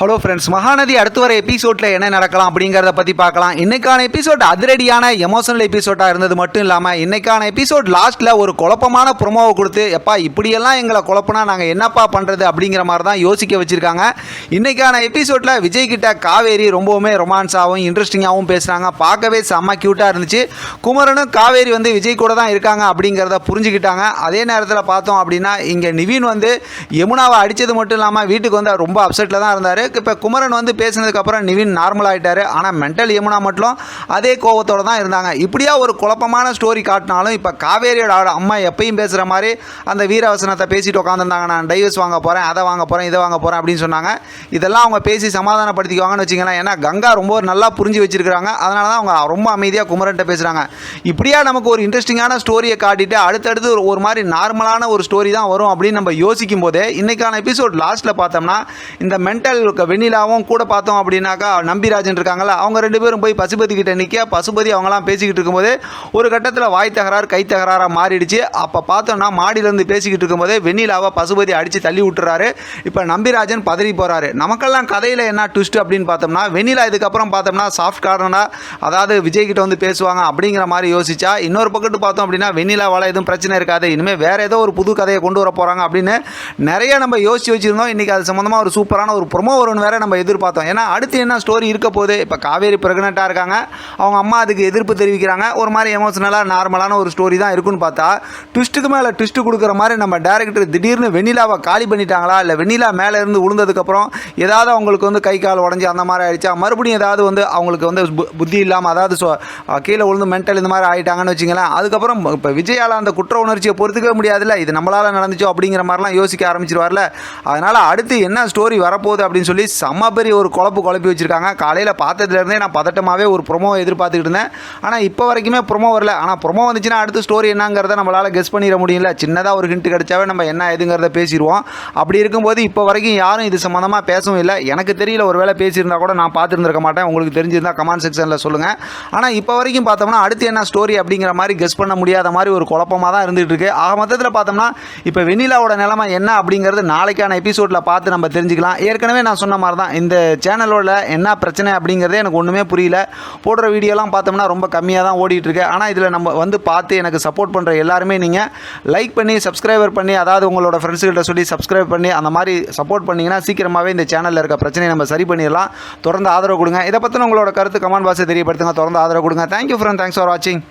Hello friends, Mahanadi அடுத்து வர எபிசோடில் என்ன நடக்கலாம் அப்படிங்கிறத பற்றி பார்க்கலாம். இன்றைக்கான எபிசோட் அதிரடியான எமோஷனல் எபிசோடாக இருந்தது மட்டும் இல்லாமல் இன்றைக்கான எபிசோட் லாஸ்ட்டில் ஒரு குழப்பமான ப்ரொமோவை கொடுத்து எப்பா இப்படியெல்லாம் எங்களை குழப்பினா நாங்கள் என்னப்பா பண்ணுறது அப்படிங்கிற மாதிரி தான் யோசிக்க வச்சுருக்காங்க. இன்றைக்கான எபிசோடில் விஜய் கிட்ட காவேரி ரொம்பவுமே ரொமான்ஸாகவும் இன்ட்ரெஸ்டிங்காகவும் பேசுகிறாங்க. பார்க்கவே செம்ம க்யூட்டாக இருந்துச்சு. குமரனும் காவேரி வந்து விஜய் கூட தான் இருக்காங்க அப்படிங்கிறத புரிஞ்சுக்கிட்டாங்க. அதே நேரத்தில் பார்த்தோம் அப்படின்னா இங்கே நிவின் வந்து யமுனாவை அடித்தது மட்டும் இல்லாமல் வீட்டுக்கு வந்து ரொம்ப அப்செட்டில் தான் இருந்தார். இப்போ குமரன் வந்து பேசினதுக்கப்புறம் நிவின் நார்மல் ஆகிட்டார். ஆனால் மென்டல் யமுனா மட்டும் அதே கோவத்தோடு தான் இருந்தாங்க. இப்படியா ஒரு குழப்பமான ஸ்டோரி காட்டினாலும் இப்போ காவேரியோட அம்மா எப்பயும் பேசுகிற மாதிரி அந்த வீரவசனத்தை பேசிட்டு உட்காந்துருந்தாங்க. நான் டைவர்ஸ் வாங்க போகிறேன், அதை வாங்க போகிறேன், இதை வாங்க போகிறேன் அப்படின்னு சொன்னாங்க. இதெல்லாம் அவங்க பேசி சமாதானப்படுத்திக்குவாங்கன்னு வச்சுக்கலாம். ஏன்னா கங்கா ரொம்ப நல்லா புரிஞ்சு வச்சிருக்கிறாங்க. அதனால தான் அவங்க ரொம்ப அமைதியாக குமரன்ட்ட பேசுகிறாங்க. இப்படியா நமக்கு ஒரு இன்ட்ரெஸ்டிங்கான ஸ்டோரியை காட்டிட்டு அடுத்தடுத்து ஒரு மாதிரி நார்மலான ஒரு ஸ்டோரி தான் வரும் அப்படின்னு நம்ம யோசிக்கும் போதே இன்றைக்கான எபிசோட் லாஸ்ட்டில் பார்த்தோம்னா இந்த மென்டல் வெண்ணிலாவும் கூட பார்த்தோம் அப்படின்னாக்கா நம்பிராஜன் இருக்காங்களா, அவங்க ரெண்டு பேரும் போய் பசுபதி கிட்ட நிற்க பசுபதி அவங்களாம் பேசிக்கிட்டு இருக்கும்போது ஒரு கட்டத்தில் வாய் தகராறு கை தகராறாக மாறிடுச்சு. அப்போ பார்த்தோம்னா மாடியிலேருந்து பேசிக்கிட்டு இருக்கும்போதே வெண்ணிலாவை பசுபதி அடித்து தள்ளி விட்டுறாரு. இப்போ நம்பிராஜன் பதறி போகிறாரு. நமக்கெல்லாம் கதையில் என்ன ட்விஸ்ட் அப்படின்னு பார்த்தோம்னா வெண்ணிலா இதுக்கப்புறம் பார்த்தோம்னா சாஃப்ட் கார்னராக அதாவது விஜய் கிட்ட வந்து பேசுவாங்க அப்படிங்கிற மாதிரி யோசிச்சா, இன்னொரு பக்கத்து பார்த்தோம் அப்படின்னா வெண்ணிலாவால் எதுவும் பிரச்சனை இருக்காது, இனிமேல் வேறு ஏதோ ஒரு புது கதையை கொண்டு வர போகிறாங்க அப்படின்னு நிறைய நம்ம யோசிச்சு வச்சுருந்தோம். இன்றைக்கி அது சம்மந்தமாக ஒரு சூப்பரான ஒரு ப்ரொமோ வரும்னு வேறு நம்ம எதிர்பார்த்தோம். ஏன்னா அடுத்து என்ன ஸ்டோரி இருக்க போகுது. இப்போ காவேரி ப்ரெக்னெண்ட்டாக இருக்காங்க, அவங்க அம்மா அதுக்கு எதிர்ப்பு தெரிவிக்கிறாங்க. ஒரு மாதிரி எமோஷனலாக நார்மலான ஒரு ஸ்டோரி தான் இருக்குன்னு பார்த்தா ட்விஸ்ட்டுக்கு மேலே ட்விஸ்ட்டு கொடுக்குற மாதிரி நம்ம டேரக்டர் திடீர்னு வெண்ணிலாவை காலி பண்ணிட்டாங்களா, இல்லை வெண்ணிலா மேலே இருந்து விழுந்ததுக்கப்புறம் ஏதாவது அவங்களுக்கு வந்து கை கால் உடஞ்சி அந்த மாதிரி ஆகிடுச்சா, மறுபடியும் ஏதாவது வந்து அவங்களுக்கு வந்து புத்தி இல்லாமல் அதாவது கீழே விழுந்து மென்டல் இந்த மாதிரி ஆகிட்டாங்கன்னு வச்சுங்களேன். அதுக்கப்புறம் இப்போ விஜயால் அந்த குற்ற உணர்ச்சியை பொறுத்துக்கவே முடியாதுல்ல, இது நம்மளால் நடந்துச்சோ அப்படிங்கிற மாதிரிலாம் யோசிக்க ஆரம்பிச்சிருவார்ல. அதனால் அடுத்து என்ன ஸ்டோரி வரப்போகுது அப்படின்னு சொல்லி செம்ம பெரிய ஒரு குழப்பி வச்சுருக்காங்க. காலையில் பார்த்ததுலேருந்தே நான் பதட்டமாகவே ஒரு ப்ரொமோவை எதிர்பார்த்துக்கிட்டு இருந்தேன். ஆனால் இப்போ வரைக்குமே ப்ரொமோ வரல. ஆனால் ப்ரொமோ வந்துச்சுன்னா அடுத்த ஸ்டோரி என்னங்கிறத நம்மளால் கெஸ் பண்ணிட முடியல. சின்னதாக ஒரு ஹிண்ட் கிடைச்சாவே நம்ம என்ன எதுங்கிறத பேசிடுவோம். அப்படி இருக்கும்போது இப்போ வரைக்கும் யாரும் இது சம்மந்தமாக பேசவும் இல்லை. எனக்கு தெரியல, ஒரு வேளை பேசியிருந்தா கூட நான் பார்த்துருந்துருக்க மாட்டேன். உங்களுக்கு தெரிஞ்சிருந்தால் கமெண்ட் செக்ஷனில் சொல்லுங்கள். ஆனால் இப்போ வரைக்கும் பார்த்தோம்னா அடுத்து என்ன ஸ்டோரி அப்படிங்கிற மாதிரி கெஸ் பண்ண முடியாத மாதிரி ஒரு குழப்பமாக தான் இருந்துகிட்டு இருக்கு. ஆக மொத்தத்தில் பார்த்தோம்னா இப்போ வெண்ணிலாவோட நிலைமை என்ன அப்படிங்கிறது நாளைக்கான எபிசோடில் பார்த்து நம்ம தெரிஞ்சுக்கலாம். ஏற்கனவே நான் சொன்ன மாதிரி தான் இந்த சேனலோட என்ன பிரச்சனை அப்படிங்கிறதே எனக்கு ஒன்றுமே புரியல. போடுற வீடியோலாம் பார்த்தோம்னா ரொம்ப கம்மியாக தான் ஓடிட்டுருக்கு. ஆனால் இதில் நம்ம வந்து பார்த்து எனக்கு சப்போர்ட் பண்ணுற எல்லாருமே நீங்கள் லைக் பண்ணி சப்ஸ்கிரைபர் பண்ணி அதாவது உங்களோட ஃப்ரெண்ட்ஸ்கிட்ட சொல்லி சப்ஸ்கிரைப் பண்ணி அந்த மாதிரி சப்போர்ட் பண்ணிங்கன்னா சீக்கிரமாகவே இந்த சேனலில் இருக்க பிரச்சனையை நம்ம சரி பண்ணிடலாம். தொடர்ந்து ஆதரவு கொடுங்க. இதை பற்றின உங்களோட கருத்து கமெண்ட் பாக்ஸை தெரியப்படுத்துங்க. தொடர்ந்து ஆதரவு கொடுங்க. தேங்க்யூ ஃப்ரெண்ட், தேங்க்ஸ் ஃபார் வாட்சிங்.